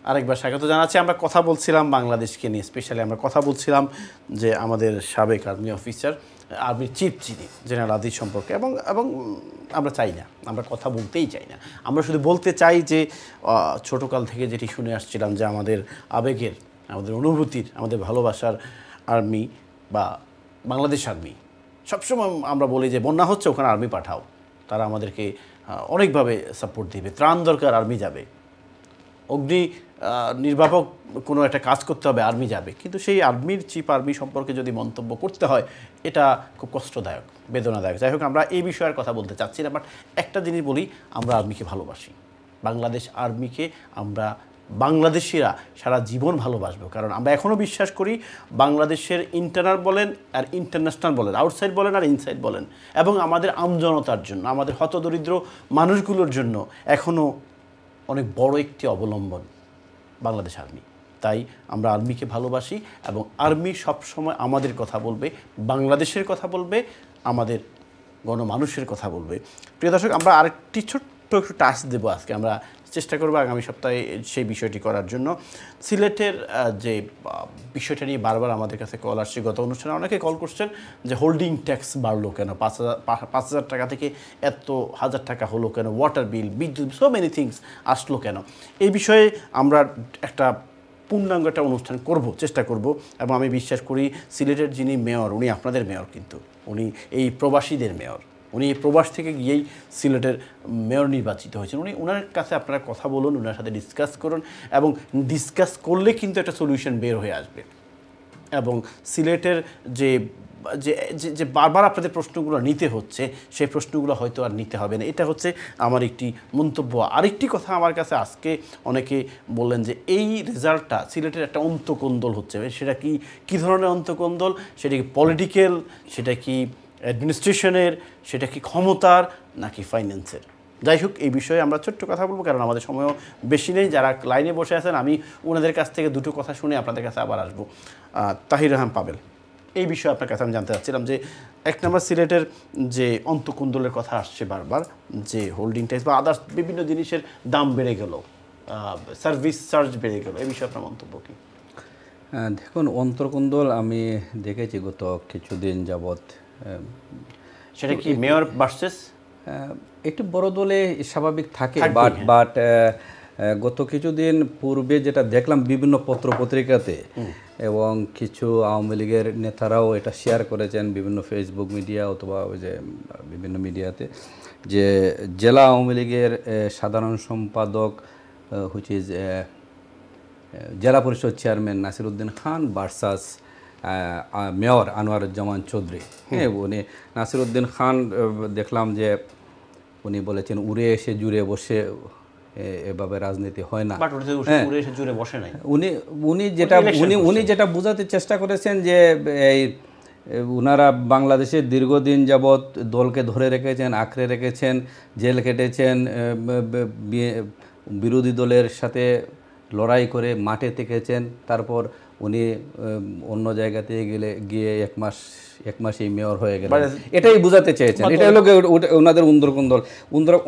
আরেকবার স্বাগত জানাচ্ছি। আমরা কথা বলছিলাম বাংলাদেশকে নিয়ে, স্পেশালি আমরা কথা বলছিলাম যে আমাদের সাবেক আর্মি অফিসার, আর্মির চিফ যিনি জেনারেল আজিজ সম্পর্কে, এবং এবং আমরা চাই না, আমরা কথা বলতেই চাই না। আমরা শুধু বলতে চাই যে ছোটোকাল থেকে যেটি শুনে আসছিলাম যে আমাদের আবেগের, আমাদের অনুভূতির, আমাদের ভালোবাসার আর্মি বা বাংলাদেশ আর্মি, সবসময় আমরা বলি যে বন্যা হচ্ছে ওখানে আর্মি পাঠাও, তারা আমাদেরকে অনেকভাবে সাপোর্ট দিবে, ত্রাণ দরকার আর্মি যাবে, অগ্নি নির্বাপক কোনো একটা কাজ করতে হবে আর্মি যাবে। কিন্তু সেই আর্মির চিফ আর্মি সম্পর্কে যদি মন্তব্য করতে হয়, এটা খুব কষ্টদায়ক, বেদনাদায়ক। যাই হোক, আমরা এই বিষয়ের কথা বলতে চাচ্ছি না, বাট একটা জিনিস বলি, আমরা আর্মিকে ভালোবাসি, বাংলাদেশ আর্মিকে আমরা বাংলাদেশিরা সারা জীবন ভালোবাসবো। কারণ আমরা এখনও বিশ্বাস করি বাংলাদেশের ইন্টারনাল বলেন আর ইন্টারন্যাশনাল বলেন, আউটসাইড বলেন আর ইনসাইড বলেন, এবং আমাদের আমজনতার জন্য, আমাদের হতদরিদ্র মানুষগুলোর জন্য এখনও অনেক বড় একটি অবলম্বন বাংলাদেশ আর্মি। তাই আমরা আর্মিকে ভালোবাসি এবং আর্মি সবসময় আমাদের কথা বলবে, বাংলাদেশের কথা বলবে, আমাদের গণমানুষের কথা বলবে। প্রিয় দর্শক, আমরা আরেকটি ছোট্ট একটু টাচ দেবো আজকে। আমরা চেষ্টা করবো আগামী সপ্তাহে সেই বিষয়টি করার জন্য। সিলেটের যে বিষয়টা নিয়ে বারবার আমাদের কাছে কল আসছে, গত অনুষ্ঠানে অনেকে কল করছেন যে হোল্ডিং ট্যাক্স বাড়লো কেন, 5,000 টাকা থেকে এত 1,000 টাকা হলো কেন, ওয়াটার বিল, বিদ্যুৎ, সো মেনি থিংস আসলো কেন। এই বিষয়ে আমরা একটা পূর্ণাঙ্গ একটা অনুষ্ঠান করব, চেষ্টা করব। এবং আমি বিশ্বাস করি সিলেটের যিনি মেয়র, উনি আপনাদের মেয়র, কিন্তু উনি এই প্রবাসীদের মেয়র, উনি এই প্রবাস থেকে গিয়েই সিলেটের মেয়র নির্বাচিত হয়েছেন। ওনার কাছে আপনারা কথা বলুন, ওনার সাথে ডিসকাস করুন, এবং ডিসকাস করলে কিন্তু একটা সলিউশন বের হয়ে আসবে। এবং সিলেটের যে যে বারবার আপনাদের প্রশ্নগুলো নিতে হচ্ছে, সেই প্রশ্নগুলো হয়তো আর নিতে হবে না। এটা হচ্ছে আমার একটি মন্তব্য। আরেকটি কথা, আমার কাছে আজকে অনেকে বললেন যে এই রেজাল্টটা সিলেটের একটা অন্তকোন্দল হচ্ছে। সেটা কী ধরনের অন্তকোন্দল? সেটা কি পলিটিক্যাল, সেটা কি অ্যাডমিনিস্ট্রেশনের, সেটা কি ক্ষমতার, নাকি ফাইন্যান্সের? যাই হোক, এই বিষয়ে আমরা ছোট্ট কথা বলবো, কারণ আমাদের সময়ও বেশি নেই। যারা লাইনে বসে আছেন, আমি ওনাদের কাছ থেকে দুটো কথা শুনে আপনাদের কাছে আবার আসবো। তাহির রহমান পাবেল, এই বিষয়ে আপনার কাছে আমি জানতে চাচ্ছিলাম যে এক নম্বর, সিলেটের যে অন্তকুন্দলের কথা আসছে বারবার, যে হোল্ডিং ট্যাক্স বা আদার্স বিভিন্ন জিনিসের দাম বেড়ে গেল, সার্ভিস চার্জ বেড়ে গেল, এই বিষয়ে আপনার মন্তব্য কী? দেখুন, অন্তর্কুন্দল আমি দেখেছি গত কিছুদিন যাবৎ। সেটা কি মেয়র ভার্সেস একটু বড় দলে স্বাভাবিক থাকে, বাট গত কিছুদিন পূর্বে যেটা দেখলাম বিভিন্ন পত্রপত্রিকাতে, এবং কিছু আওয়ামী লীগের নেতারাও এটা শেয়ার করেছেন বিভিন্ন ফেসবুক মিডিয়া অথবা ওই যে বিভিন্ন মিডিয়াতে, যে জেলা আওয়ামী লীগের সাধারণ সম্পাদক হুইচ ইজ জেলা পরিষদ চেয়ারম্যান নাসিরউদ্দিন খান ভার্সাস মেয়র আনোয়ারুজ্জামান চৌধুরী। হ্যাঁ, উনি নাসিরউদ্দিন খান দেখলাম যে উনি বলেছেন উড়ে এসে জুড়ে বসে এভাবে রাজনীতি হয় না। উনি যেটা বোঝাতে চেষ্টা করেছেন যে এই উনারা বাংলাদেশে দীর্ঘদিন যাবৎ দলকে ধরে রেখেছেন, আঁকড়ে রেখেছেন, জেল কেটেছেন, বিরোধী দলের সাথে লড়াই করে মাঠে থেকেছেন, তারপর উনি অন্য জায়গাতে গিয়ে এক মাসেই মেয়র হয়ে গেলেন। এটাই বোঝাতে চেয়েছেন। এটা হলো ওনাদের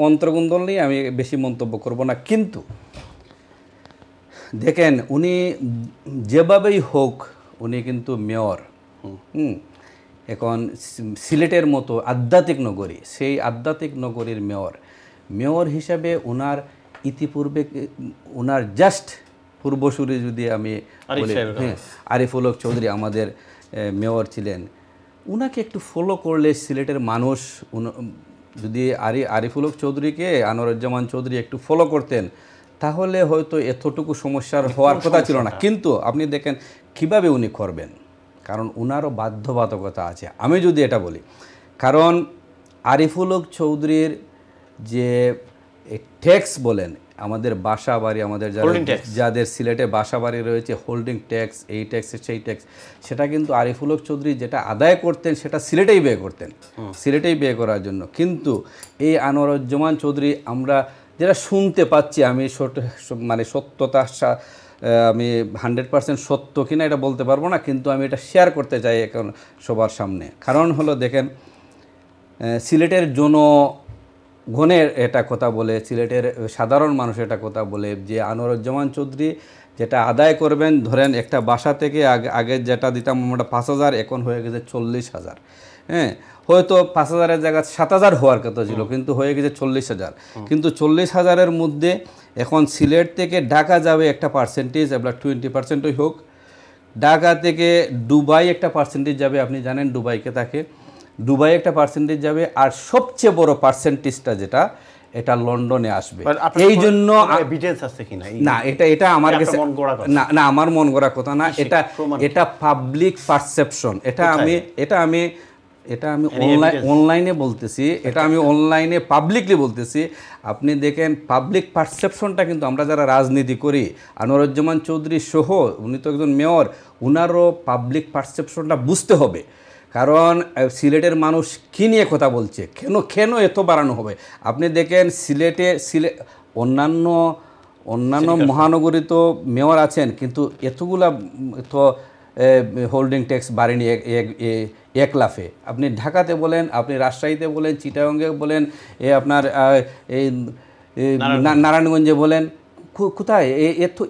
অন্তর্কুন্দল নিয়ে আমি বেশি মন্তব্য করব না। কিন্তু দেখেন, উনি যেভাবেই হোক উনি কিন্তু মেয়র। এখন সিলেটের মতো আধ্যাত্মিক নগরী, সেই আধ্যাত্মিক নগরীর মেয়র হিসাবে ওনার ইতিপূর্বে ওনার জাস্ট পূর্বসূরি যদি আমি বলি, আরিফুল হক চৌধুরী আমাদের মেয়র ছিলেন, উনাকে একটু ফলো করলে সিলেটের মানুষ, যদি আরিফুল হক চৌধুরীকে আনোয়ারুজ্জামান চৌধুরী একটু ফলো করতেন, তাহলে হয়তো এতটুকু সমস্যার হওয়ার কথা ছিল না। কিন্তু আপনি দেখেন কিভাবে উনি করবেন, কারণ উনারও বাধ্যবাধকতা আছে। আমি যদি এটা বলি, কারণ আরিফুল হক চৌধুরীর যে ট্যাক্স বলেন, আমাদের বাসা বাড়ি, আমাদের যাদের সিলেটে বাসা বাড়ি রয়েছে, হোল্ডিং ট্যাক্স, এই ট্যাক্স সেই ট্যাক্স, সেটা কিন্তু আরিফুল হক চৌধুরী যেটা আদায় করতেন সেটা সিলেটেই ব্যয় করতেন, সিলেটেই ব্যয় করার জন্য। কিন্তু এই আনোয়ারুজ্জামান চৌধুরী, আমরা যেটা শুনতে পাচ্ছি, আমি মানে সত্যতা আমি 100% সত্য কিনা এটা বলতে পারবো না, কিন্তু আমি এটা শেয়ার করতে চাই এখন সবার সামনে। কারণ হলো, দেখেন, সিলেটের গণের এটা কথা বলে, সিলেটের সাধারণ মানুষ এটা কথা বলে যে আনোয়ারুজ্জামান চৌধুরী যেটা আদায় করবেন, ধরেন একটা বাসা থেকে আগে যেটা দিতাম আমরা 5,000, এখন হয়ে গেছে 40,000। হ্যাঁ, হয়তো 5,000-এর জায়গায় 7,000 হওয়ার কথা ছিল, কিন্তু হয়ে গেছে 40,000। কিন্তু 40,000-এর মধ্যে এখন সিলেট থেকে ঢাকা যাবে একটা পার্সেন্টেজ, আপনার 20% হোক, ঢাকা থেকে দুবাই একটা পার্সেন্টেজ যাবে, আপনি জানেন দুবাইকে থাকে, দুবাই একটা পার্সেন্টেজ যাবে, আর সবচেয়ে বড় পার্সেন্টেজটা যেটা এটা লন্ডনে আসবে। এই জন্য ডিটেইলস আছে কিনা না, এটা আমার কাছে না, আমার মন গড়া কথা না, এটা পাবলিক পারসেপশন। এটা আমি অনলাইনে বলতেছি, এটা আমি অনলাইনে পাবলিকলি বলতেছি। আপনি দেখেন পাবলিক পারসেপশনটা, কিন্তু আমরা যারা রাজনীতি করি, আনোয়ারুজ্জামান চৌধুরী সহ, উনি তো একজন মেয়র, উনারও পাবলিক পারসেপশনটা বুঝতে হবে। কারণ সিলেটের মানুষ কী নিয়ে কথা বলছে, কেন এত বাড়ানো হবে। আপনি দেখেন অন্যান্য মহানগরী তো মেয়র আছেন, কিন্তু এতগুলা তো হোল্ডিং ট্যাক্স বাড়েনি এক লাফে। আপনি ঢাকাতে বলেন, আপনি রাজশাহীতে বলেন, চিটাগঙ্গে বলেন, আপনার এই নারায়ণগঞ্জে বলেন, কোথায়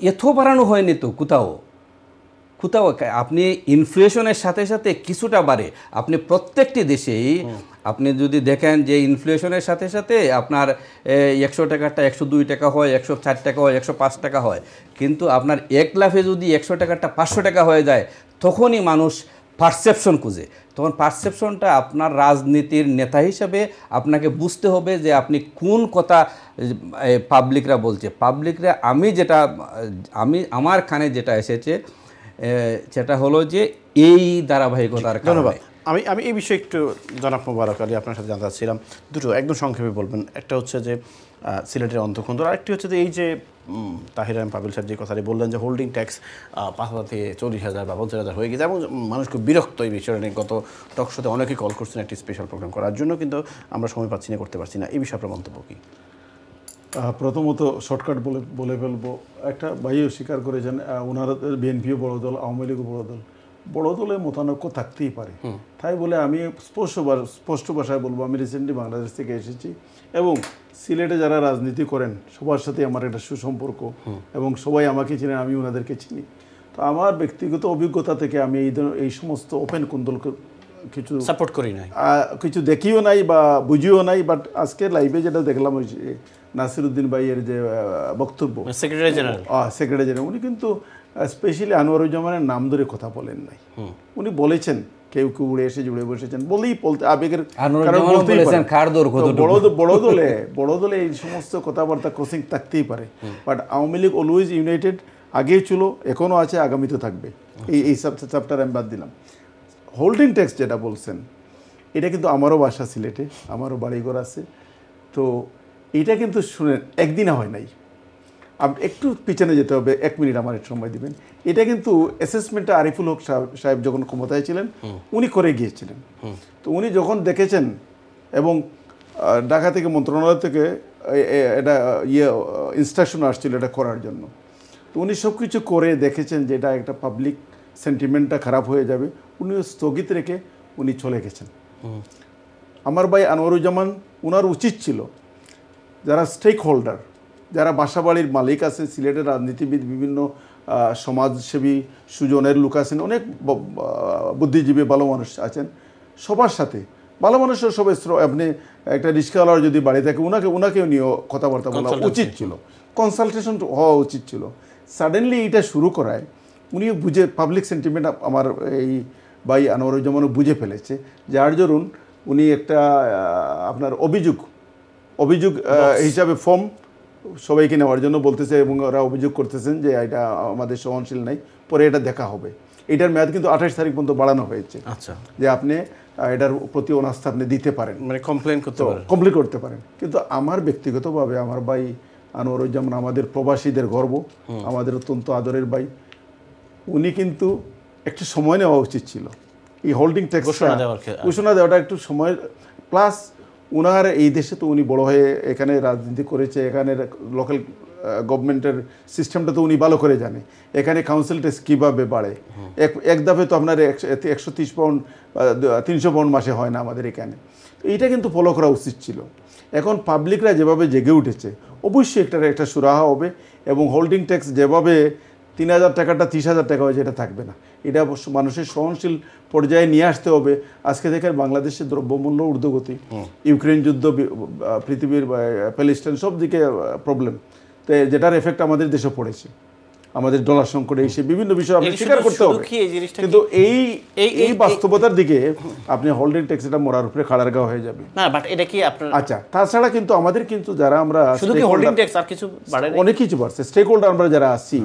এত বাড়ানো হয়নি তো কোথাও। আপনি ইনফ্লেশনের সাথে সাথে কিছুটা বাড়ে। আপনি প্রত্যেকটি দেশেই আপনি যদি দেখেন যে ইনফ্লেশনের সাথে সাথে আপনার 100 টাকাটা 102 টাকা হয়, 104 টাকা হয়, 105 টাকা হয়, কিন্তু আপনার এক লাফে যদি 100 টাকাটা 500 টাকা হয়ে যায়, তখনই মানুষ পারসেপশন খুঁজে। তখন পারসেপশনটা আপনার রাজনীতির নেতা হিসাবে আপনাকে বুঝতে হবে যে আপনি কোন কথা পাবলিকরা বলছে। পাবলিকরা আমার কানে যেটা এসেছে সেটা হলো যে এই ধারাবাহিকতার কারণে। আমি এই বিষয়ে একটু জনাব মোবারক আলী আপনার সাথে জানতে চাচ্ছিলাম, দুটো একদম সংক্ষেপে বলবেন। একটা হচ্ছে যে সিলেটের অন্তঃখন্দর, আরেকটি হচ্ছে যে এই যে তাহির আহমেদ পাবিল সাহেব যে কথাটি বললেন যে হোল্ডিং ট্যাক্স 5,000 থেকে 40,000 বা 50,000 হয়ে গেছে, এবং মানুষ খুব বিরক্ত এই বিষয়টা নিয়ে। গত টক শোতে অনেকেই কল করছেন একটি স্পেশাল প্রোগ্রাম করার জন্য, কিন্তু আমরা সময় পাচ্ছি না, করতে পারছি না। এই বিষয়ে আপনার মন্তব্য কী? প্রথমত শর্টকাট বলে ফেলবো, একটা ভাইও স্বীকার করেছেন ওনারা বিএনপিও বড় দল, আওয়ামী লীগও বড় দল, বড় দলে মতানৈক্য থাকতেই পারে। তাই বলে আমি স্পষ্ট ভাষায় বলবো, আমি রিসেন্টলি বাংলাদেশ থেকে এসেছি এবং সিলেটে যারা রাজনীতি করেন সবার সাথে আমার একটা সুসম্পর্ক, এবং সবাই আমাকে চিনেন, আমি ওনাদেরকে চিনি। তো আমার ব্যক্তিগত অভিজ্ঞতা থেকে আমি এই সমস্ত ওপেন কুন্দলকে কিছু সাপোর্ট করি নাই, কিছু দেখিও নাই বা বুঝিও নাই। বাট আজকে লাইভে যেটা দেখলাম, ওই নাসিরউদ্দিন ভাইয়ের যে বক্তব্য, সেক্রেটারি জেনারেল, উনি কিন্তু স্পেশালি আনোয়ারুজ্জামানের নাম ধরে কথা বলেন নাই। উনি বলেছেন কেউ উড়ে এসে জুড়ে বসেছেন বলতে আবেগের বড় দলে এই সমস্ত কথাবার্তা ক্রসিং থাকতেই পারে। But Awami League always United, আগেই ছিল, এখনও আছে, আগামীতে থাকবে। এই চ্যাপ্টার আমি বাদ দিলাম। হোল্ডিং ট্যাক্স যেটা বলছেন, এটা কিন্তু আমারও বাসা সিলেটে, আমারও বাড়িঘর আছে। তো এটা কিন্তু শুনেন একদিনে হয় নাই, একটু পিছনে যেতে হবে, 1 মিনিট আমার একটু সময় দিবেন। এটা কিন্তু অ্যাসেসমেন্টটা আরিফুল হক সাহেব যখন ক্ষমতায় ছিলেন উনি করে গিয়েছিলেন। তো উনি যখন দেখেছেন, এবং ঢাকা থেকে মন্ত্রণালয় থেকে এটা ইনস্ট্রাকশন আসছিল এটা করার জন্য, তো উনি সব কিছু করে দেখেছেন যে এটা একটা পাবলিক সেন্টিমেন্টটা খারাপ হয়ে যাবে, উনি স্থগিত রেখে উনি চলে গেছেন। আমার ভাই আনোয়ারুজ্জামান, ওনার উচিত ছিল যারা স্টেক হোল্ডার, যারা বাসাবাড়ির মালিক আছে, সিলেটের রাজনীতিবিদ, বিভিন্ন সমাজসেবী সুজনের লোক আছেন, অনেক বুদ্ধিজীবী ভালো মানুষ আছেন, সবার সাথে ভালো মানুষের সবাই, আপনি একটা রিক্সাওয়ালার যদি বাড়ি থাকে ওনাকেও নিয়েও কথাবার্তা বলা উচিত ছিল, কনসালটেশন হওয়া উচিত ছিল। সাডেনলি এটা শুরু করায় উনি বুঝে, পাবলিক সেন্টিমেন্ট আমার এই ভাই আনোয়ারুজ্জামানও বুঝে ফেলেছে, যার দরুন উনি একটা আপনার অভিযোগ হিসাবে ফর্ম সবাইকে নেওয়ার জন্য বলতেছে, এবং ওরা অভিযোগ করতেছেন যে এটা আমাদের সহনশীল নাই, পরে এটা দেখা হবে। এটার মেয়াদ কিন্তু 28 তারিখ পর্যন্ত বাড়ানো হয়েছে। আচ্ছা, যে আপনি এটার প্রতি অনাস্থা আপনি দিতে পারেন, মানে কমপ্লেন করতে পারেন। কিন্তু আমার ব্যক্তিগতভাবে আমার ভাই আনোয়ারুজ্জামান আমাদের প্রবাসীদের গর্ব, আমাদের অত্যন্ত আদরের ভাই, উনি কিন্তু একটু সময় নেওয়া উচিত ছিল এই হোল্ডিং ট্যাক্স ঘোষণা দেওয়াটা, একটু সময়। প্লাস ওনার এই দেশে তো উনি বড় হয়ে এখানে রাজনীতি করেছে, এখানে লোকাল গভর্নমেন্টের সিস্টেমটা তো উনি ভালো করে জানে এখানে কাউন্সিল ট্যাক্স কীভাবে বাড়ে এক দাফে তো আপনার 130 পাউন্ড 300 পাউন্ড মাসে হয় না আমাদের এখানে এইটা কিন্তু ফলো করা উচিত ছিল এখন পাবলিকরা যেভাবে জেগে উঠেছে অবশ্যই একটা সুরাহা হবে এবং হোল্ডিং ট্যাক্স যেভাবে 3,000 টাকাটা 30,000 টাকা হয় যেটা থাকবে না এটা মানুষের সহনশীল পর্যায়ে নিয়ে আসতে হবে আজকে দেখেন বাংলাদেশের দ্রব্যমূল্য ঊর্ধ্বগতি ইউক্রেন যুদ্ধ পৃথিবীর প্যালেস্টাইন সব দিকে প্রবলেম তো যেটার এফেক্ট আমাদের দেশে পড়েছে আমাদের ডলার সংকটে এসে বিভিন্ন বিষয় আপনি স্বীকার করতে হবে কিন্তু এই বাস্তবতার দিকে আপনি হোল্ডিং ট্যাক্স এটা মরার উপরে খাড়ার গা হয়ে যাবে না বাট এটা কি আপনার আচ্ছা তাছাড়া কিন্তু আমাদের কিন্তু যারা আমরা শুধু কি হোল্ডিং ট্যাক্স আর কিছু বাড়ে অনেক কিছু বাড়ছে স্টেক হোল্ডার আমরা যারা আছি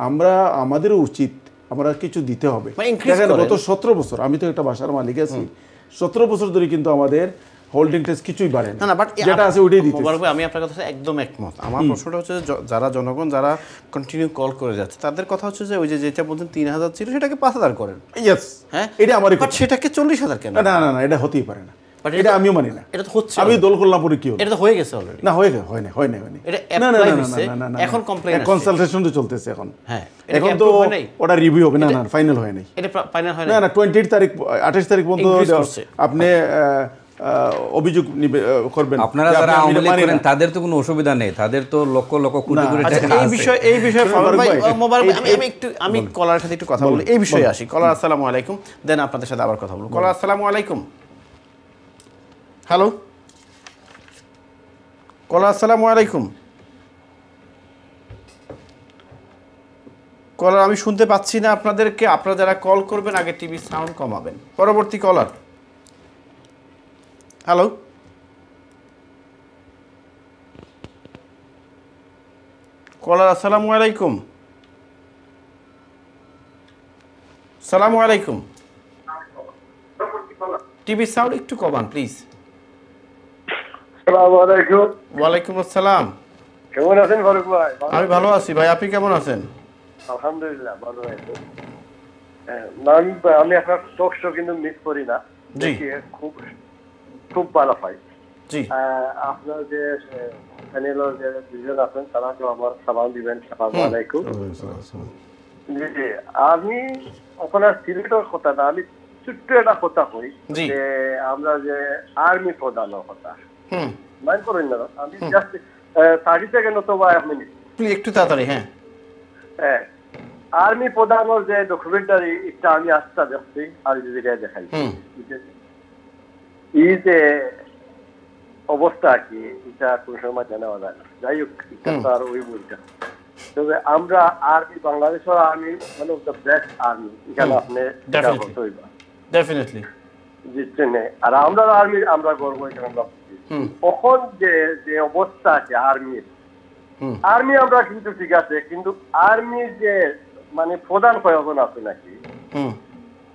আমরা আমাদেরও উচিত আমরা কিছু দিতে হবে দেখেন গত 17 বছর আমি তো একটা বাসার মালিক আছি 17 বছর ধরে কিন্তু আমাদের হোল্ডিং ট্যাক্স কিছুই বাড়ে না বাট যেটা আছে ওইটাই দিতে হবে আমি আপনার কথা একদম একমত আমার প্রশ্নটা হচ্ছে যারা জনগণ যারা কন্টিনিউ কল করে যাচ্ছে তাদের কথা হচ্ছে যে ওই যে যেটা বলছেন 3,000 ছিল সেটাকে 5,000 করেন ইয়েস হ্যাঁ এটা আমারই বাট সেটাকে 40,000 কেন না না না এটা হতেই পারে না এটা আমিও মানি না এটা তো হচ্ছে আমি দল করলাম পরে কি হলো এটা তো হয়ে গেছে অলরেডি না হয় না এটা না না না এখন কমপ্লেইন আছে কনসালটেশন তো চলতেছে এখন হ্যাঁ এখন তো ওটা রিভিউ হবে না না ফাইনাল হয় নাই এটা ফাইনাল হয় না না 28 তারিখ 28 তারিখ পর্যন্ত আপনি অভিযোগ করবেন আপনারা যারা আওয়ামী লীগ করেন তাদের তো কোনো অসুবিধা নেই তাদের তো লক্ষ লক্ষ কোটি কোটি টাকা আছে এই বিষয়ে মোবারক ভাই আমি কলার সাথে একটু কথা বলি এই বিষয়ে আসি কলার আসসালামু আলাইকুম দেন আপনাদের সাথে আবার কথা বলবো কলার আসসালামু আলাইকুম হ্যালো কলার আসসালামু আলাইকুম কলার আমি শুনতে পাচ্ছি না আপনাদেরকে আপনারা যারা কল করবেন আগে টিভি সাউন্ড কমাবেন পরবর্তী কলার হ্যালো কলার আসসালামু আলাইকুম সালামু আলাইকুম টিভি সাউন্ড একটু কমান প্লিজ আসসালামু আলাইকুম ওয়ালাইকুম আসসালাম কেমন আছেন ফারুক ভাই আমি ভালো আছি ভাই আপনি কেমন আছেন আলহামদুলিল্লাহ ভালো আছি আমি আপনার টক শো কিন্তু মিস করি না দেখি খুব খুব ভালো পাই জি আপনার যে প্যানেলের যে দুজন আছেন তারাকে আমার সালাম দিবেন আসসালামু আলাইকুম জি আমি আপনার সিলেটের কথা না আমি ছোট্ট একটা কথা কই যে আমরা যে আর্মি প্রধানের কথা মাইন্ড করেন না আমি জাস্ট 30 সেকেন্ড অথবা 1 মিনিট প্লিজ একটু তাড়াতাড়ি হ্যাঁ আর্মি প্রধানের যে ডকুমেন্টারি এটা আমি আস্থা দেখছি আর যদি দেখাই এই যে অবস্থা কি এটা কোন সময় জানা যায় না যাই হোক তার ওই বইটা তবে আমরা আর্মি বাংলাদেশের আর্মি মানে দ্য বেস্ট আর্মি এখানে আপনি ডেফিনেটলি জিতছেন আর আমরা আর্মি আমরা গর্ব এখানে আমরা তখন যে অবস্থা আছে আর্মির আর্মি আমরা কিন্তু ঠিক আছে কিন্তু আর্মির যে মানে প্রধান প্রয়োজন আছে নাকি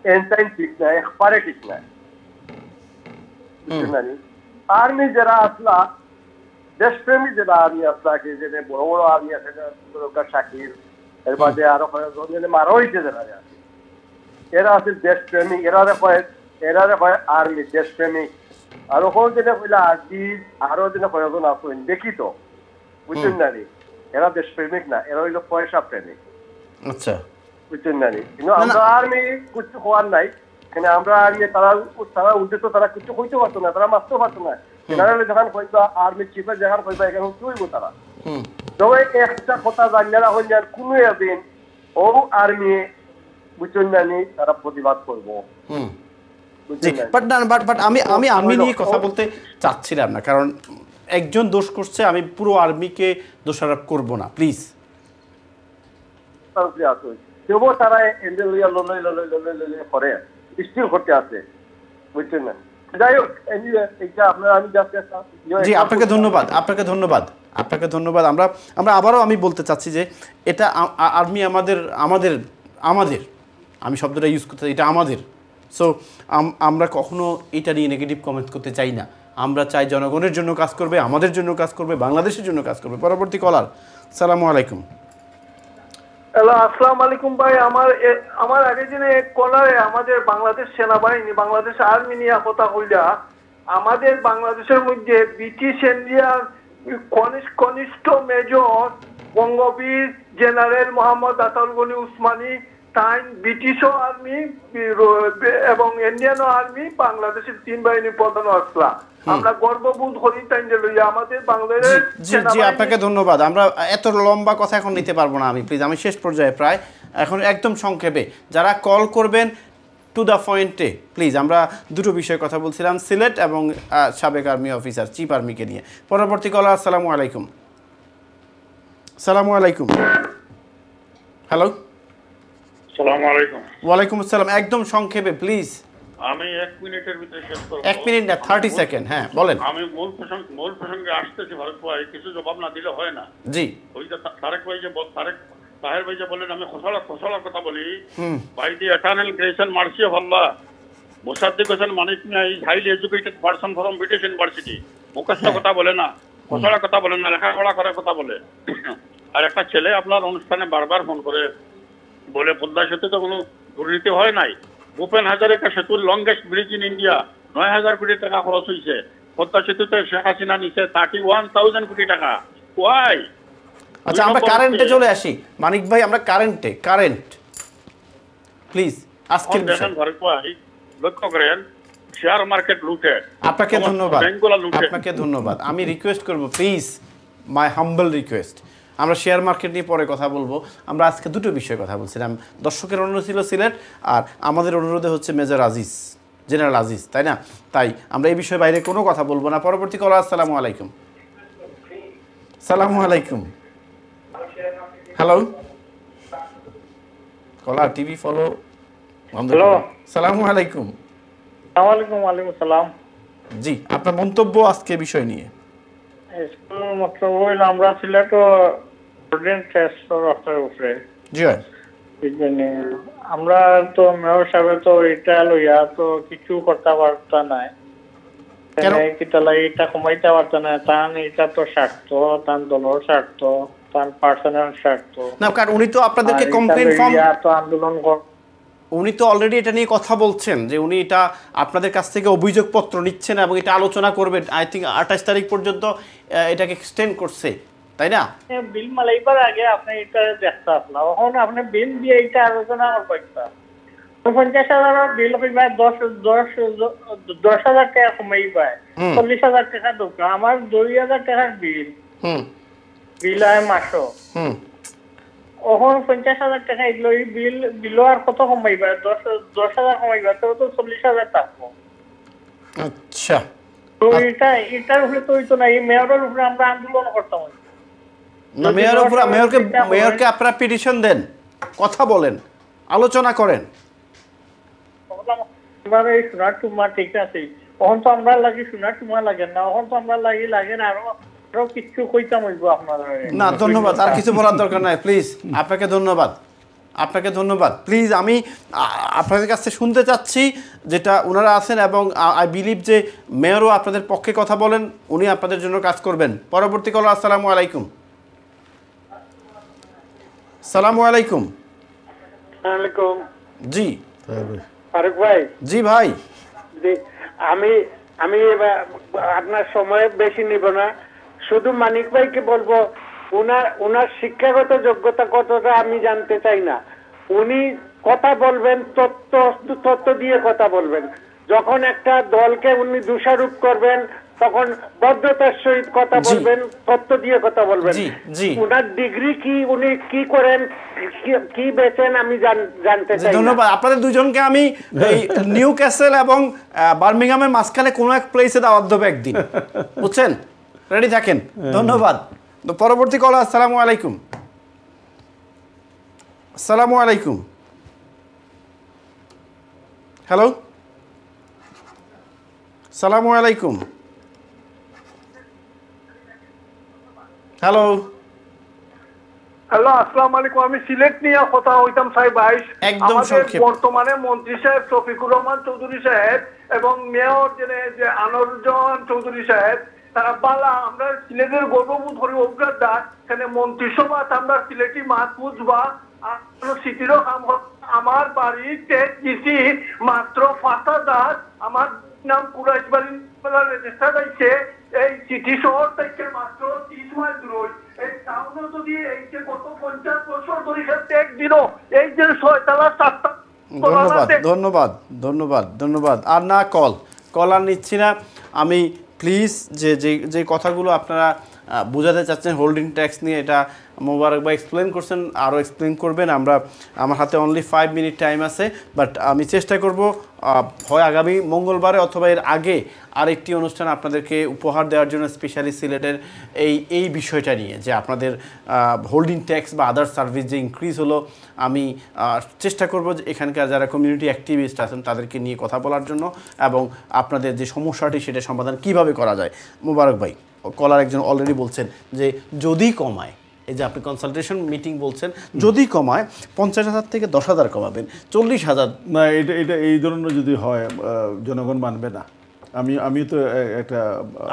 এনটাইম ঠিক না একবারে ঠিক না আর্মি যারা আসলা দেশপ্রেমী যারা আর্মি আসলাকে যে বড় বড় আর্মি আছে শাকির এর বাদে আরো কয়েকজন মারা হয়েছে যারা এরা আছে দেশপ্রেমী এরা হয় আর্মি দেশপ্রেমিক আর ওখানে যেটা কইলা আজিজ আরো যেটা কয়েকজন আসেন দেখি তো বুঝছেন না এরা দেশপ্রেমিক না এরা হইলো পয়সা প্রেমিক আচ্ছা বুঝছেন না কিন্তু আমরা আর্মি কিছু হওয়ার নাই এখানে আমরা আর্মি তারা উদ্দেশ্য তারা কিছু হইতে পারতো না তারা মারতে পারতো না জেনারেল যখন কইবা আর্মি চিফের যখন কইবা এখানে চলব তারা তবে একটা কথা জানিয়ে হন যার কোনো একদিন ও আর্মি বুঝছেন না তারা প্রতিবাদ করবো বাট আমি আর্মি নিয়ে কথা বলতে চাচ্ছিলাম না কারণ একজন দোষ করছে আমি পুরো আর্মিকে দোষারোপ করব না প্লিজ তবুও তারা করে স্টিল করতে আছে বুঝছেন না যাই হোক এইটা আপনার আমি জি আপনাকে ধন্যবাদ আমরা আবারও আমি বলতে চাচ্ছি যে এটা আর্মি আমাদের আমি শব্দটা ইউজ করতে এটা আমাদের সো আমরা কখনো এটা নিয়ে নেগেটিভ কমেন্ট করতে চাই না আমরা চাই জনগণের জন্য কাজ করবে আমাদের জন্য কাজ করবে বাংলাদেশের জন্য কাজ করবে পরবর্তী কলার সালামু আলাইকুম হ্যালো আসসালামু আলাইকুম ভাই আমার আগে দিনে কলারে আমাদের বাংলাদেশ সেনাবাহিনী বাংলাদেশ আর্মি নিয়ে কথা কইলা আমাদের বাংলাদেশের মধ্যে ব্রিটিশ ইন্ডিয়ার কনিষ্ঠ মেজর বঙ্গবীর জেনারেল মোহাম্মদ আতাউল গনি উসমানী তাই ব্রিটিশ আর্মি এবং ইন্ডিয়ান আর্মি বাংলাদেশের 3 বাহিনীর প্রধান আসলা আমরা গর্ববোধ করি তাই যে লইয়া আমাদের বাংলাদেশের জি জি আপনাকে ধন্যবাদ। আমরা এত লম্বা কথা এখন নিতে পারবো না, আমি শেষ পর্যায়ে প্রায়, এখন একদম সংক্ষেপে যারা কল করবেন টু দ্য পয়েন্টে প্লিজ। আমরা দুটো বিষয়ে কথা বলছিলাম, সিলেট এবং সাবেক আর্মি অফিসার চিফ আর্মিকে নিয়ে। পরবর্তী কলার, আসসালামু আলাইকুম। সালামু আলাইকুম। হ্যালো, আসসালামু আলাইকুম। ওয়ালাইকুম আসসালাম। একদম সংক্ষেপে প্লিজ। আমি 1 মিনিটের ভিতরে শেষ করব। 1 মিনিট না, 30 সেকেন্ড। হ্যাঁ বলেন। আমি মূল প্রসঙ্গে আসতেছি ভারত ভাই, কিছু জবাব না দিলে হয় না। জি। ওই যে তারেক তাহের ভাই যে বললেন, আমি খোসলা কথা বলি। By the eternal grace and mercy of Allah, Mosaddek Hossain Manik Mia is highly educated person from British university. মুখস্থ কথা বলে না, খোসলা কথা বলে না, লেখাপড়া করার কথা বলে। আর একটা ছেলে আপনার অনুষ্ঠানে বারবার ফোন করে বলে পদ্মা সেতুতে কোনো দুর্নীতি হয় নাই। ভূপেন হাজারিকা সেতুর লংগেস্ট ব্রিজ ইন ইন্ডিয়া, 9,000 কোটি টাকা খরচ হয়েছে। পদ্মা সেতুতে শেখ হাসিনা নিচে 31,000 কোটি টাকা। ওয়াই? আচ্ছা আমরা কারেন্টে চলে আসি মানিক ভাই, আমরা কারেন্ট প্লিজ আজকের বিষয়। ভারত ভাই লক্ষ্য করেন, শেয়ার মার্কেট লুটে। আপনাকে ধন্যবাদ, আপনাকে ধন্যবাদ। আমি রিকোয়েস্ট করব প্লিজ, মাই হাম্বল রিকোয়েস্ট, আমরা শেয়ার মার্কেট নিয়ে পরে কথা বলবো। আমরা আজকে দুটো বিষয়ে কথা বলছিলাম, দর্শকের অনুরোধ ছিল সিলেট, আর আমাদের অনুরোধে হচ্ছে মেজর আজিজ, জেনারেল আজিজ, তাই না? তাই আমরা এই বিষয়ে বাইরে কোনো কথা বলবো না। পরবর্তী কলার, আসসালামু আলাইকুম। সালামু আলাইকুম। হ্যালো কলার, টিভি ফলো। হ্যালো, সালামু আলাইকুম। ওয়ালাইকুম সালাম। জি, আপনার মন্তব্য আজকে বিষয় নিয়ে। আমরা সিলেট উপরে জি আমরা তো মেয়র সাহেব তো এটা লইয়া তো কিছু করতে পারতা নাই, এটা কমাইতে পারত না। তান এটা তো স্বার্থ, তার দলের স্বার্থ, তার পার্সোনাল স্বার্থ না, কারণ উনি তো আপনাদেরকে কমপ্লেইন ফর্ম, তো আন্দোলন উনি তো অলরেডি এটা নিয়ে কথা বলছেন যে উনি এটা আপনাদের কাছ থেকে অভিযোগপত্র নিচ্ছেন এবং এটা আলোচনা করবেন। আই থিঙ্ক 28 তারিখ পর্যন্ত এটাকে এক্সটেন্ড করছে, তাই না? বিল মালাইবার আগে আপনি এটা দেখতে আসলাম, এখন আপনি বিল দিয়ে এটা আলোচনা করবেন। 50,000 বিল হইবা 10,000 টাকা কমাইবা, 40,000 টাকা দোকান। আমার 2,000 টাকার বিল হয় মাসো, ওখন 50,000 টাকা এগুলো বিল আর কত কমাইবা? 10,000 কমাইবা, তো 40,000 টাকা। আচ্ছা, তো এটার উপরে তো হইতো না, এই মেয়রের উপরে আমরা আন্দোলন করতাম না। মেয়রকে আপনারা পিটিশন দেন, কথা বলেন, আলোচনা করেন। আমরা এই সোনার টুমা ঠিক আছে, তখন তো আমরা লাগি সোনার টুমা লাগে না, তখন তো আমরা লাগে না আরো কিছু কইতাম হইব আপনাদের না। ধন্যবাদ, আর কিছু বলার দরকার নাই প্লিজ। আপনাকে ধন্যবাদ, প্লিজ। আমি আপনাদের কাছে শুনতে চাচ্ছি যেটা ওনারা আছেন, এবং আই বিলিভ যে মেয়রও আপনাদের পক্ষে কথা বলেন, উনি আপনাদের জন্য কাজ করবেন। পরবর্তী কল, আসসালামু আলাইকুম। সালামু আলাইকুম। ওয়ালাইকুম। জি ফারুক ভাই। জি ভাই। আমি আপনার সময় বেশি নিব না, শুধু মানিক ভাইকে বলবো, ওনার শিক্ষাগত যোগ্যতা কতটা আমি জানতে চাই না। উনি কথা বলবেন তথ্য দিয়ে কথা বলবেন। যখন একটা দলকে উনি দোষারোপ করবেন তখন বদ্ধতার সহিত কথা বলবেন, তথ্য দিয়ে কথা বলবেন। ওনার ডিগ্রি কি, উনি কি করেন, কি বেচেন, আমি জানতে চাই। ধন্যবাদ। আপনাদের দুজনকে আমি এই নিউ ক্যাসেল এবং বার্মিংহামের মাঝখানে কোনো এক প্লেসে দাওয়াত দেবো একদিন, বুঝছেন? রেডি থাকেন। ধন্যবাদ। তো পরবর্তী কল, আসসালামু আলাইকুম। আসসালামু আলাইকুম। হ্যালো, সালামু আলাইকুম। হ্যালো, আসসালামু আলাইকুম। আমি সিলেট নিয়ে কথা হইতাম সাহেব। আমাদের বর্তমানে মন্ত্রী সাহেব শফিকুর রহমান চৌধুরী সাহেব এবং মেয়র যে আনোয়ারুজ্জামান চৌধুরী সাহেব, তারা বালা আমরা সিলেটের গর্ববোধ করি অগ্রাধা এখানে মন্ত্রিসভা আমরা সিলেটি মাহফুজ বা সিটিরও কাম। আমার বাড়িতে দিছি মাত্র 5,000, আমার নাম কুরাইশ বাড়ি রেজিস্টার হয়েছে এই সিটি শহর থেকে মাত্র 30 মাইল দূর। এই টাউনে যদি এই যে গত 50 বছর ধরে একদিনও এই যে 6 তলা 7 ধন্যবাদ ধন্যবাদ ধন্যবাদ ধন্যবাদ। আর না কল আর নিচ্ছি না আমি, প্লিজ যে যে কথাগুলো আপনারা বোঝাতে চাচ্ছেন হোল্ডিং ট্যাক্স নিয়ে, এটা মোবারক ভাই এক্সপ্লেন করছেন, আরও এক্সপ্লেন করবেন। আমার হাতে অনলি 5 মিনিট টাইম আছে, বাট আমি চেষ্টা করব হয় আগামী মঙ্গলবারে অথবা এর আগে আরেকটি অনুষ্ঠান আপনাদেরকে উপহার দেওয়ার জন্য, স্পেশালি সিলেটের এই বিষয়টা নিয়ে যে আপনাদের হোল্ডিং ট্যাক্স বা আদার সার্ভিস যে ইনক্রিজ হলো। আমি চেষ্টা করব যে এখানকার যারা কমিউনিটি অ্যাক্টিভিস্ট আছেন তাদেরকে নিয়ে কথা বলার জন্য, এবং আপনাদের যে সমস্যাটি সেটা সমাধান কিভাবে করা যায়। মোবারক ভাই, কলার একজন অলরেডি বলছেন যে যদি কমায়, এই যে আপনি কনসালটেশন মিটিং বলছেন, যদি কমায় 50,000 থেকে 10,000 কমাবেন, 40,000 না, এটা এই ধরনের যদি হয় জনগণ মানবে না। আমি তো একটা,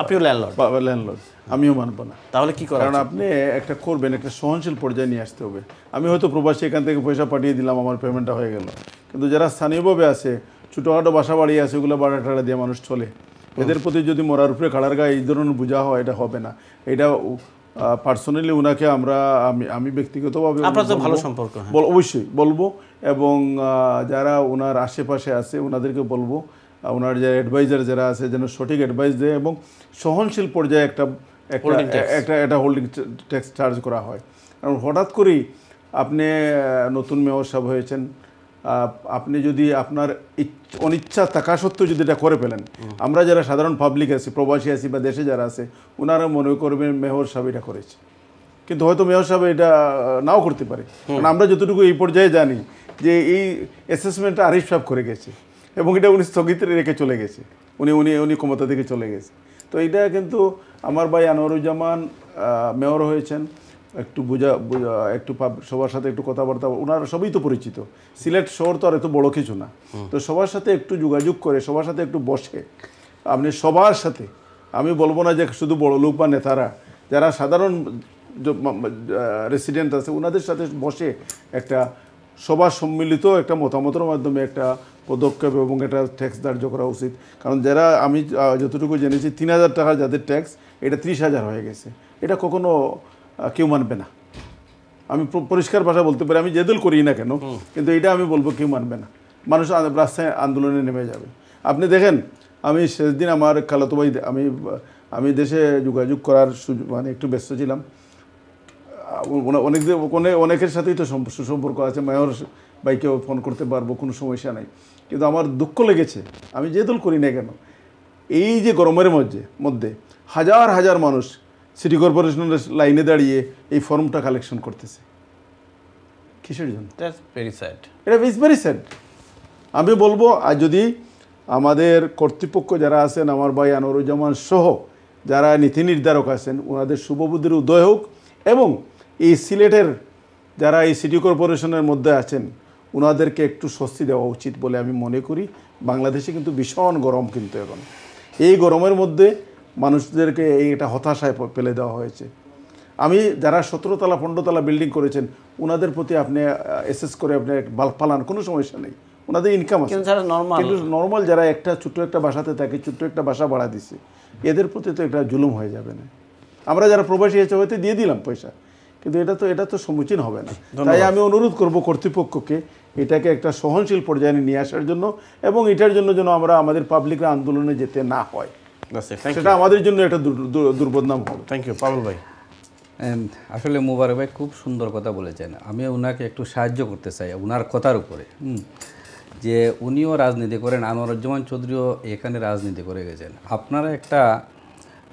আপনিও ল্যান্ডলর্ড, আমিও মানবো না। তাহলে কি করা? কারণ আপনি একটা করবেন, একটা সহনশীল পর্যায়ে নিয়ে আসতে হবে। আমি হয়তো প্রবাসী, এখান থেকে পয়সা পাঠিয়ে দিলাম, আমার পেমেন্টটা হয়ে গেল, কিন্তু যারা স্থানীয়ভাবে আছে, ছোটোখাটো বাসা বাড়ি আছে, ওগুলো বাড়া টাড়া দিয়ে মানুষ চলে, এদের প্রতি যদি মরার উপরে খাড়ার গায়ে এই ধরনের বোঝা হয়, এটা হবে না। এটা পার্সোনালি ওনাকে আমি ব্যক্তিগতভাবে ভালো সম্পর্ক অবশ্যই বলবো, এবং যারা ওনার আশেপাশে আছে ওনাদেরকে বলবো, ওনার যারা অ্যাডভাইজার যারা আছে যেন সঠিক অ্যাডভাইস দেয়, এবং সহনশীল পর্যায়ে একটা হোল্ডিং ট্যাক্স চার্জ করা হয়। কারণ হঠাৎ করেই আপনি নতুন মেয়র সাহেব হয়েছেন, আপনি যদি আপনার অনিচ্ছা থাকা সত্ত্বেও যদি এটা করে ফেলেন, আমরা যারা সাধারণ পাবলিক আছি, প্রবাসী আছি বা দেশে যারা আছে, ওনারা মনে করবেন মেয়র সাহেব এটা করেছে, কিন্তু হয়তো মেয়র সাহেব এটা নাও করতে পারে। কারণ আমরা যতটুকু এই পর্যায়ে জানি যে এই অ্যাসেসমেন্টটা আরিফ সাহেব করে গেছে, এবং এটা উনি স্থগিত রেখে চলে গেছে, উনি ক্ষমতা থেকে চলে গেছে। তো এটা কিন্তু আমার ভাই আনোয়ারুজ্জামান মেয়র হয়েছেন, একটু একটু সবার সাথে একটু কথাবার্তা, ওনারা সবই তো পরিচিত, সিলেট শহর তো আর এত বড় কিছু না, তো সবার সাথে একটু যোগাযোগ করে, সবার সাথে একটু বসে, আপনি সবার সাথে, আমি বলবো না যে শুধু বড় লোক বা নেতারা, যারা সাধারণ রেসিডেন্ট আছে ওনাদের সাথে বসে একটা সবার সম্মিলিত একটা মতামতের মাধ্যমে একটা পদক্ষেপ এবং একটা ট্যাক্স ধার্য করা উচিত। কারণ যারা, আমি যতটুকু জেনেছি 3,000 টাকা যাদের ট্যাক্স, এটা 30,000 হয়ে গেছে, এটা কখনো কেউ মানবে না। আমি পরিষ্কার ভাষা বলতে পারি, আমি যে দল করি না কেন, কিন্তু এটা আমি বলবো কেউ মানবে না, মানুষ রাস্তায় আন্দোলনে নেমে যাবে। আপনি দেখেন, আমি শেষ দিন আমার খালাতো ভাই, আমি দেশে যোগাযোগ করার মানে একটু ব্যস্ত ছিলাম, অনেকের সাথেই তো সুসম্পর্ক আছে, মেয়র ভাইকেও ফোন করতে পারবো, কোনো সমস্যা নাই, কিন্তু আমার দুঃখ লেগেছে, আমি যে দল করি না কেন, এই যে গরমের মধ্যে হাজার হাজার মানুষ সিটি কর্পোরেশনের লাইনে দাঁড়িয়ে এই ফর্মটা কালেকশন করতেছে, কিসের জন্য? এটা ইজ ভেরি স্যাড। আমি বলবো, আর যদি আমাদের কর্তৃপক্ষ যারা আছেন, আমার ভাই আনোয়ারুজ্জামান সহ যারা নীতি নির্ধারক আছেন, ওনাদের শুভবুদ্ধির উদয় হোক, এবং এই সিলেটের যারা এই সিটি কর্পোরেশনের মধ্যে আছেন ওনাদেরকে একটু স্বস্তি দেওয়া উচিত বলে আমি মনে করি। বাংলাদেশে কিন্তু ভীষণ গরম, কিন্তু এখন এই গরমের মধ্যে মানুষদেরকে এটা হতাশায় ফেলে দেওয়া হয়েছে। আমি যারা 17 তলা 15 তলা বিল্ডিং করেছেন ওনাদের প্রতি আপনি এসেস করে আপনি বাল্ব পালান, কোনো সমস্যা নেই, ওনাদের ইনকাম আছে, কিন্তু নর্মাল যারা একটা ছোট্ট একটা বাসাতে থাকে, ছোট্ট একটা বাসা ভাড়া দিছে, এদের প্রতি তো একটা জুলুম হয়ে যাবে না। আমরা যারা প্রবাসী আছে হয়তো দিয়ে দিলাম পয়সা, কিন্তু এটা তো সম্মুখীন হবে না। তাই আমি অনুরোধ করব কর্তৃপক্ষকে এটাকে একটা সহনশীল পর্যায়ে নিয়ে আসার জন্য, এবং এটার জন্য যেন আমরা আমাদের পাবলিকরা আন্দোলনে যেতে না হয়, সেটা আমাদের জন্য একটা দুর্বদনাম হবে। থ্যাংক ইউ পাবল ভাই। আসলে মোবারক ভাই খুব সুন্দর কথা বলেছেন, আমি ওনাকে একটু সাহায্য করতে চাই ওনার কথার উপরে, যে উনিও রাজনীতি করেন, আনোয়ারুজ্জামান চৌধুরীও এখানে রাজনীতি করে গেছেন। আপনারা একটা,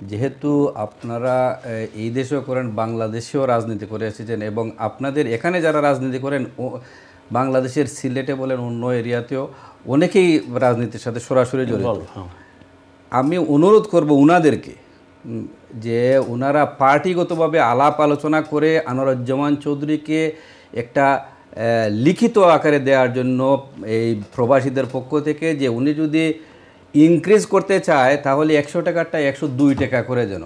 যেহেতু আপনারা এই দেশেও করেন, বাংলাদেশেও রাজনীতি করে এসেছেন, এবং আপনাদের এখানে যারা রাজনীতি করেন বাংলাদেশের সিলেটে বলেন অন্য এরিয়াতেও অনেকেই রাজনীতির সাথে সরাসরি জড়িত। আমি অনুরোধ করব উনাদেরকে যে ওনারা পার্টিগতভাবে আলাপ আলোচনা করে আনোয়ারুজ্জামান চৌধুরীকে একটা লিখিত আকারে দেওয়ার জন্য এই প্রবাসীদের পক্ষ থেকে, যে উনি যদি ইনক্রিজ করতে চায় তাহলে 100 টাকারটা 102 টাকা করে, যেন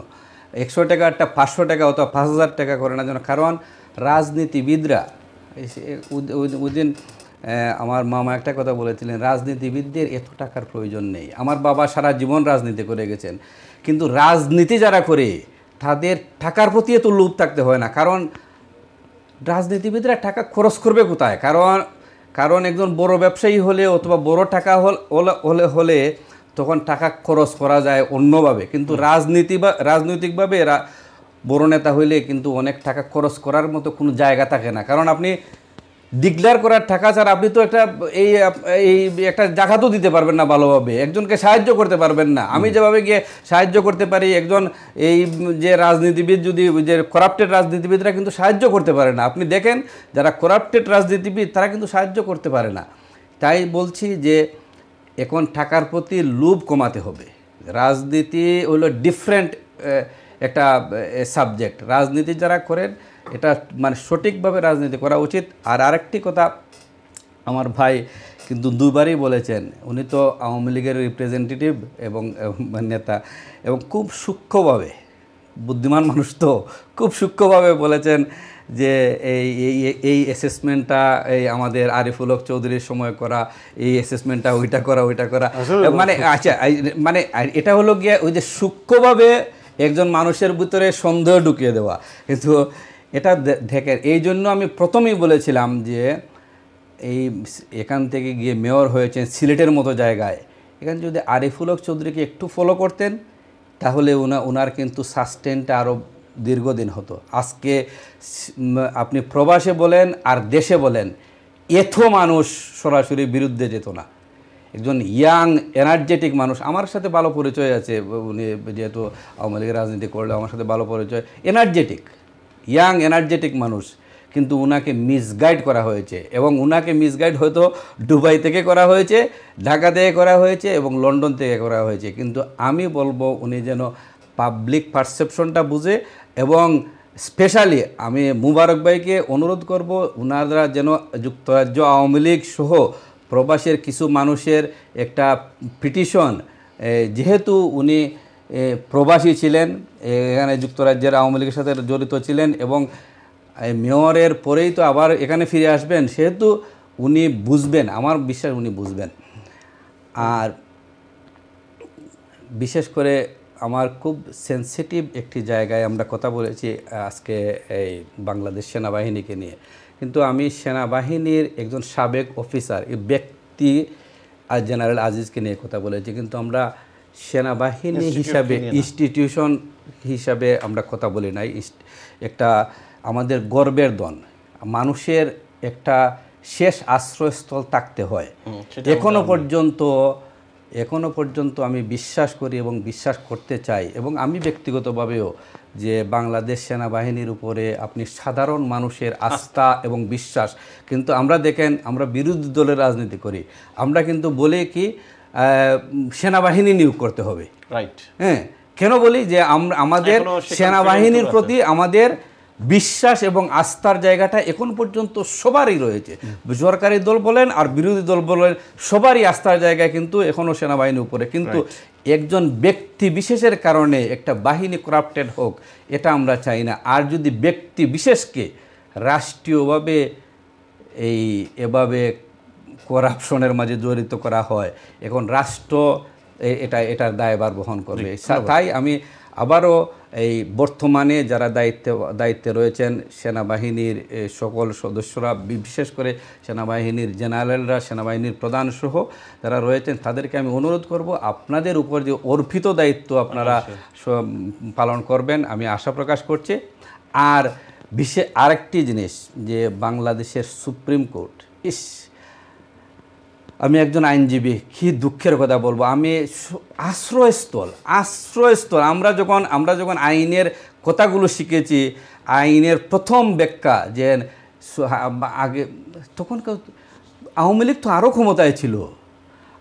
100 টাকারটা 500 টাকা অথবা 5,000 টাকা করে না যেন। কারণ রাজনীতিবিদরা উইদিন আমার মামা একটা কথা বলেছিলেন, রাজনীতিবিদদের এত টাকার প্রয়োজন নেই। আমার বাবা সারা জীবন রাজনীতি করে গেছেন, কিন্তু রাজনীতি যারা করে তাদের টাকার প্রতি এত লোভ থাকতে হয় না। কারণ রাজনীতিবিদরা টাকা খরচ করবে কোথায়? কারণ একজন বড় ব্যবসায়ী হলে অথবা বড় টাকা হলে তখন টাকা খরচ করা যায় অন্যভাবে, কিন্তু রাজনৈতিকভাবে বড় নেতা হইলে কিন্তু অনেক টাকা খরচ করার মতো কোনো জায়গা থাকে না। কারণ আপনি ডিক্লেয়ার করার টাকা ছাড়া আপনি তো একটা জাকাতও দিতে পারবেন না ভালোভাবে, একজনকে সাহায্য করতে পারবেন না। আমি যেভাবে গিয়ে সাহায্য করতে পারি, একজন যে রাজনীতিবিদ যদি যে করাপ্টেড রাজনীতিবিদরা কিন্তু সাহায্য করতে পারে না। আপনি দেখেন যারা করাপ্টেড রাজনীতিবিদ তারা কিন্তু সাহায্য করতে পারে না। তাই বলছি যে এখন টাকার প্রতি লোভ কমাতে হবে। রাজনীতি হলো ডিফারেন্ট একটা সাবজেক্ট। রাজনীতি যারা করেন এটা মানে সঠিকভাবে রাজনীতি করা উচিত। আর আরেকটি কথা আমার ভাই কিন্তু দুবারই বলেছেন, উনি তো আওয়ামী লীগের রিপ্রেজেন্টেটিভ এবং নেতা, এবং খুব সূক্ষ্মভাবে, বুদ্ধিমান মানুষ তো, খুব সূক্ষ্মভাবে বলেছেন যে এই অ্যাসেসমেন্টটা আমাদের আরিফুল হক চৌধুরীর সময় করা, এই অ্যাসেসমেন্টটা ওইটা করা মানে আচ্ছা, মানে এটা হলো গিয়ে ওই যে সূক্ষ্মভাবে একজন মানুষের ভিতরে সন্দেহ ঢুকিয়ে দেওয়া। কিন্তু এটা দেখেন, এই জন্য আমি প্রথমেই বলেছিলাম যে এখান থেকে গিয়ে মেয়র হয়েছেন সিলেটের মতো জায়গায়, এখানে যদি আরিফুল হক চৌধুরীকে একটু ফলো করতেন তাহলে ওনার কিন্তু সাস্টেনটা আরও দীর্ঘদিন হতো। আজকে আপনি প্রবাসে বলেন আর দেশে বলেন, এত মানুষ সরাসরি বিরুদ্ধে যেত না। একজন ইয়াং এনার্জেটিক মানুষ, আমার সাথে ভালো পরিচয় আছে, উনি যেহেতু আওয়ামী লীগের রাজনীতি করলে আমার সাথে ভালো পরিচয়, এনার্জেটিক ইয়াং এনার্জেটিক মানুষ, কিন্তু উনাকে মিসগাইড করা হয়েছে। এবং উনাকে মিসগাইড হয়তো দুবাই থেকে করা হয়েছে, ঢাকা থেকে করা হয়েছে এবং লন্ডন থেকে করা হয়েছে। কিন্তু আমি বলবো উনি যেন পাবলিক পারসেপশনটা বুঝে, এবং স্পেশালি আমি মুবারক ভাইকে অনুরোধ করব উনারা যেন যুক্তরাজ্য আওয়ামী লীগ সহ প্রবাসের কিছু মানুষের একটা পিটিশন, যেহেতু উনি প্রবাসী ছিলেন, এখানে যুক্তরাজ্যের আওয়ামী লীগের সাথে জড়িত ছিলেন এবং মেয়রের পরেই তো আবার এখানে ফিরে আসবেন, সেহেতু উনি বুঝবেন, আমার বিশ্বাস উনি বুঝবেন। আর বিশেষ করে আমার খুব সেন্সিটিভ একটি জায়গায় আমরা কথা বলেছি আজকে এই বাংলাদেশ সেনাবাহিনীকে নিয়ে, কিন্তু আমি সেনাবাহিনীর একজন সাবেক অফিসার ব্যক্তি আর জেনারেল আজিজকে নিয়ে কথা বলেছি, কিন্তু আমরা সেনাবাহিনী হিসাবে ইনস্টিটিউশন হিসাবে আমরা কথা বলি নাই। একটা আমাদের গর্বের দন, মানুষের একটা শেষ আশ্রয়স্থল থাকতে হয়। এখনো পর্যন্ত আমি বিশ্বাস করি এবং বিশ্বাস করতে চাই, এবং আমি ব্যক্তিগতভাবেও, যে বাংলাদেশ সেনাবাহিনীর উপরে আপনি সাধারণ মানুষের আস্থা এবং বিশ্বাস, কিন্তু আমরা দেখেন আমরা বিরোধী দলের রাজনীতি করি, আমরা কিন্তু বলি কি সেনাবাহিনী নিয়োগ করতে হবে, রাইট? হ্যাঁ, কেন বলি যে আমাদের সেনাবাহিনীর প্রতি আমাদের বিশ্বাস এবং আস্থার জায়গাটা এখন পর্যন্ত সবারই রয়েছে, সরকারি দল বলেন আর বিরোধী দল বলেন, সবারই আস্থার জায়গা কিন্তু এখনও সেনাবাহিনীর উপরে। কিন্তু একজন ব্যক্তি বিশেষের কারণে একটা বাহিনী করাপ্টেড হোক, এটা আমরা চাই না। আর যদি ব্যক্তি বিশেষকে রাষ্ট্রীয়ভাবে এভাবে করাপশনের মাঝে জড়িত করা হয়, এখন রাষ্ট্র এটার দায়ভার বহন করবে। তাই আমি আবারও এই বর্তমানে যারা দায়িত্বে রয়েছেন সেনাবাহিনীর সকল সদস্যরা, বিশেষ করে সেনাবাহিনীর জেনারেলরা, সেনাবাহিনীর প্রধান সহ যারা রয়েছেন, তাদেরকে আমি অনুরোধ করব আপনাদের উপর যে অর্পিত দায়িত্ব আপনারা পালন করবেন, আমি আশা প্রকাশ করছি। আর বিশেষ আরেকটি জিনিস, যে বাংলাদেশের সুপ্রিম কোর্ট, আমি একজন আইনজীবী, কি দুঃখের কথা বলবো, আমি আশ্রয়স্থল আমরা যখন আইনের কথাগুলো শিখেছি, আইনের প্রথম ব্যাখ্যা যে আগে, তখন আওয়ামী লীগ তো আরও ক্ষমতায় ছিল,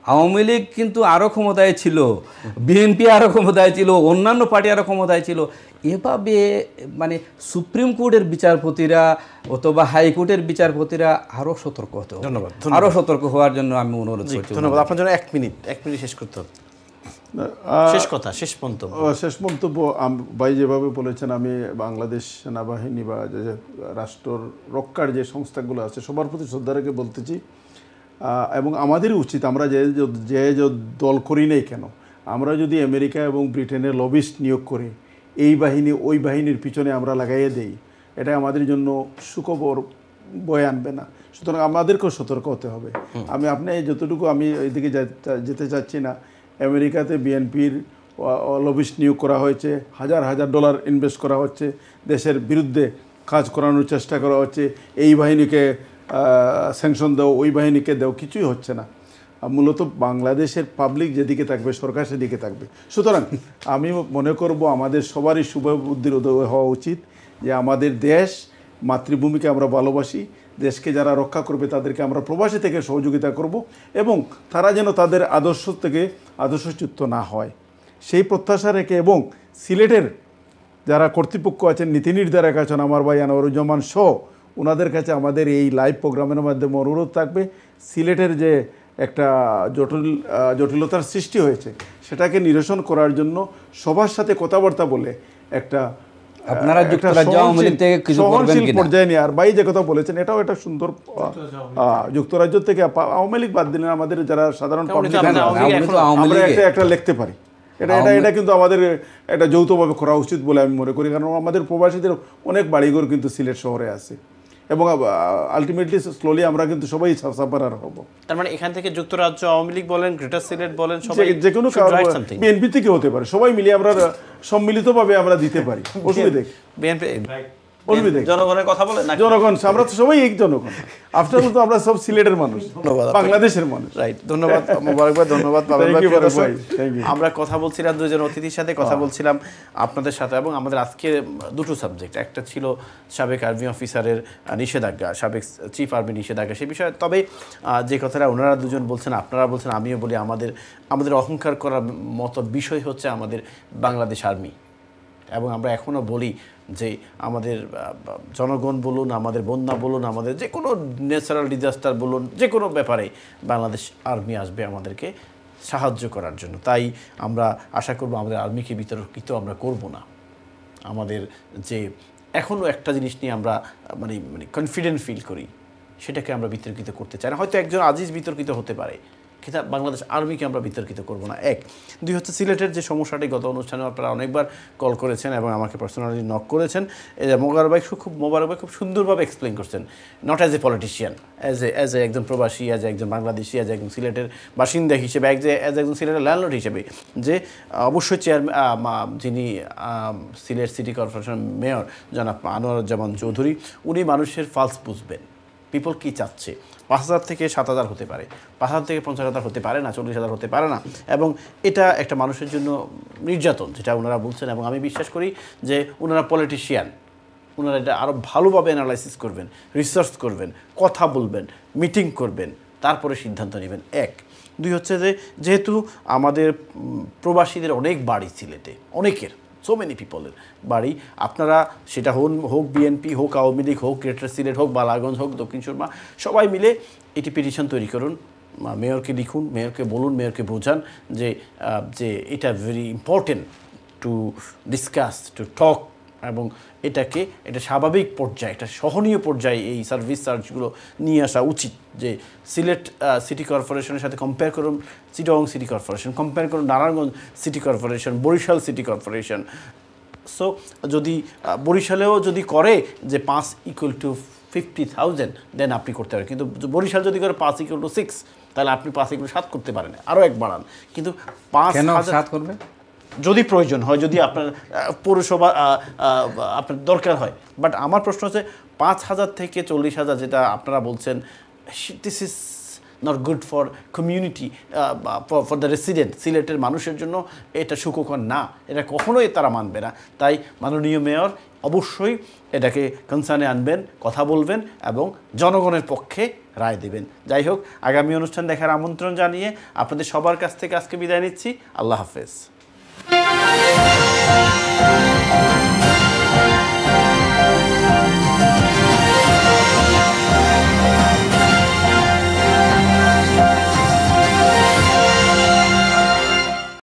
আওয়ামী লীগ কিন্তু আরও ক্ষমতায় ছিল, বিএনপি আরও ক্ষমতায় ছিল, অন্যান্য পার্টি আরও ক্ষমতায় ছিল। এভাবে মানে সুপ্রিম কোর্টের বিচারপতিরা অথবা হাইকোর্টের বিচারপতিরা আরও সতর্ক হতে হবে। ধন্যবাদ। আরও সতর্ক হওয়ার জন্য আমি অনুরোধ করছি। ধন্যবাদ। আপনার জন্য এক মিনিট শেষ করতে হবে। শেষ মন্তব্য ভাই যেভাবে বলেছেন, আমি বাংলাদেশ সেনাবাহিনী বা রাষ্ট্র রক্ষার যে সংস্থাগুলো আছে সবার প্রতি শ্রদ্ধা রেখে বলতেছি, এবং আমাদেরই উচিত আমরা যে যে দল করি নাই কেন, আমরা যদি আমেরিকা এবং ব্রিটেনের লবিস্ট নিয়োগ করে এই বাহিনী ওই বাহিনীর পিছনে আমরা লাগাইয়ে দেই, এটা আমাদের জন্য সুখবর বয়ে আনবে না। সুতরাং আমাদেরকেও সতর্ক হতে হবে। আপনি যতটুকু আমি এইদিকে যেতে চাচ্ছি না, আমেরিকাতে বিএনপির লবিস্ট নিয়োগ করা হয়েছে, হাজার হাজার ডলার ইনভেস্ট করা হচ্ছে, দেশের বিরুদ্ধে কাজ করানোর চেষ্টা করা হচ্ছে, এই বাহিনীকে স্যাংশন দাও, ওই বাহিনীকে দাও, কিছুই হচ্ছে না। মূলত বাংলাদেশের পাবলিক যেদিকে থাকবে, সরকার সেদিকে থাকবে। সুতরাং আমি মনে করব আমাদের সবারই শুভবুদ্ধির উদয় হওয়া উচিত যে আমাদের দেশ, মাতৃভূমিকে আমরা ভালোবাসি, দেশকে যারা রক্ষা করবে তাদেরকে আমরা প্রবাসী থেকে সহযোগিতা করব এবং তারা যেন তাদের আদর্শ থেকে আদর্শচ্যুত না হয় সেই প্রত্যাশা রেখে, এবং সিলেটের যারা কর্তৃপক্ষ আছেন, নীতি নির্ধারক আছেন, আমার ভাই আনোয়ারুজ্জামান সহ ওনাদের কাছে আমাদের এই লাইভ প্রোগ্রামের মাধ্যমে অনুরোধ থাকবে, সিলেটের যে একটা জটিলতার সৃষ্টি হয়েছে সেটাকে নিরসন করার জন্য সবার সাথে কথাবার্তা বলে একটা আপনারা যুক্তরাজ্য আওয়ামী লীগ থেকে কিছু করবেন কিনা পর্যায়ে নিয়ে। আর ভাই যে কথা বলেছেন এটাও একটা সুন্দর, যুক্তরাজ্য থেকে আওয়ামী লীগ বাদ দিলেন, আমাদের যারা সাধারণ পাবলিক আমরা একটা লিখতে পারি, এটা কিন্তু আমাদের এটা যৌথভাবে করা উচিত বলে আমি মনে করি। কারণ আমাদের প্রবাসীদের অনেক বাড়িঘর কিন্তু সিলেট শহরে আছে এবং আলটিমেটলি স্লোলি আমরা কিন্তু সবাই সাফারার হব। তার মানে এখান থেকে যুক্তরাজ্য আওয়ামী লীগ বলেন, গ্রেটার সিলেট বলেন, সবাই যে কোনো বিএনপি থেকে হতে পারে, সবাই মিলিয়ে আমরা সম্মিলিতভাবে আমরা দিতে পারি। অসুবিধা বিএনপি অসুবিধা জনগণের কথা বলেন না, জনগণ আমরা তো সবাই এক জনগণ, আফটার অল তো আমরা সব সিলেটের মানুষ, বাংলাদেশের মানুষ। রাইট, ধন্যবাদ মোবারক ভাই, ধন্যবাদ পাবেল ভাই। আমরা কথা বলছিলাম দুজন অতিথির সাথে, কথা বলছিলাম আপনাদের সাথে, এবং আমাদের আজকে দুটো সাবজেক্ট, একটা ছিল সাবেক আর্মি অফিসারের নিষেধাজ্ঞা, সাবেক চিফ আর্মি নিষেধাজ্ঞা সে বিষয়ে। তবে যে কথাটা ওনারা দুজন বলছেন, আপনারা বলছেন, আমিও বলি, আমাদের অহংকার করার মতো বিষয় হচ্ছে আমাদের বাংলাদেশ আর্মি। এবং আমরা এখনও বলি যে আমাদের জনগণ বলুন, আমাদের বন্যা বলুন, আমাদের যে কোনো ন্যাচারাল ডিজাস্টার বলুন, যে কোনো ব্যাপারে বাংলাদেশ আর্মি আসবে আমাদেরকে সাহায্য করার জন্য। তাই আমরা আশা করব আমাদের আর্মিকে বিতর্কিত আমরা করব না। আমাদের যে এখনও একটা জিনিস নিয়ে আমরা মানে কনফিডেন্ট ফিল করি, সেটাকে আমরা বিতর্কিত করতে চাই না। হয়তো একজন আজিজ বিতর্কিত হতে পারে, কিন্তু বাংলাদেশ আর্মিকে আমরা বিতর্কিত করব না। এক, দুই হচ্ছে সিলেটের যে সমস্যাটি, গত অনুষ্ঠানে আপনারা অনেকবার কল করেছেন এবং আমাকে পার্সোনালি নক করেছেন, মোবারক ভাই খুব সুন্দরভাবে এক্সপ্লেন করছেন, not as a politician, as a একজন প্রবাসী, অ্যাজ এ একজন বাংলাদেশি, অ্যাজ একজন সিলেটের বাসিন্দা হিসেবে, অ্যাজ একজন সিলেটের ল্যান্ডলর্ড হিসেবে, যে অবশ্যই যিনি সিলেট সিটি কর্পোরেশন মেয়র জনাব আনোয়ারুজ্জামান চৌধুরী, উনি মানুষের পালস বুঝবেন, পিপল কী চাচ্ছে। 5,000 থেকে 7,000 হতে পারে, 5,000 থেকে 50,000 হতে পারে না, 40,000 হতে পারে না, এবং এটা একটা মানুষের জন্য নির্যাতন, যেটা ওনারা বলছেন। এবং আমি বিশ্বাস করি যে ওনারা পলিটিশিয়ান, ওনারা এটা আরও ভালোভাবে অ্যানালাইসিস করবেন, রিসার্চ করবেন, কথা বলবেন, মিটিং করবেন, তারপরে সিদ্ধান্ত নেবেন। এক, দুই হচ্ছে যে যেহেতু আমাদের প্রবাসীদের অনেক বাড়ি সিলেটে, অনেকের, সো মেনি পিপলের বাড়ি, আপনারা সেটা হোক বিএনপি, হোক আওয়ামী লীগ, হোক গ্রেটার সিলেট, হোক বালাগঞ্জ, হোক দক্ষিণ সুরমা, সবাই মিলে এটি পিটিশন তৈরি করুন, মেয়রকে লিখুন, মেয়রকে বলুন, মেয়রকে বোঝান যে এটা very important to discuss, to talk, এবং এটা স্বাভাবিক পর্যায়ে, এটা সহনীয় পর্যায়ে এই সার্ভিস চার্জগুলো নিয়ে আসা উচিত। যে সিলেট সিটি কর্পোরেশনের সাথে কম্পেয়ার করুন চিটাগং সিটি কর্পোরেশন, কম্পেয়ার করুন Narayanganj city corporation, Barishal city corporation. So যদি বরিশালেও যদি করে যে 5 = 50,000, দেন আপনি করতে পারেন। কিন্তু বরিশাল যদি করে 5 = 6, তাহলে আপনি 5 = 7 করতে পারেন, আরও এক বাড়ান। কিন্তু 5,000 করবে যদি প্রয়োজন হয়, যদি আপনার পৌরসভা আপনার দরকার হয়। বাট আমার প্রশ্ন হচ্ছে 5,000 থেকে 40,000 যেটা আপনারা বলছেন, this is not good for community, for the resident, সিলেটের মানুষের জন্য এটা সুখকর না, এটা কখনোই তারা মানবে না। তাই মাননীয় মেয়র অবশ্যই এটাকে কনসার্নে আনবেন, কথা বলবেন এবং জনগণের পক্ষে রায় দেবেন। যাই হোক, আগামী অনুষ্ঠান দেখার আমন্ত্রণ জানিয়ে আপনাদের সবার কাছ থেকে আজকে বিদায় নিচ্ছি। আল্লাহ হাফেজ।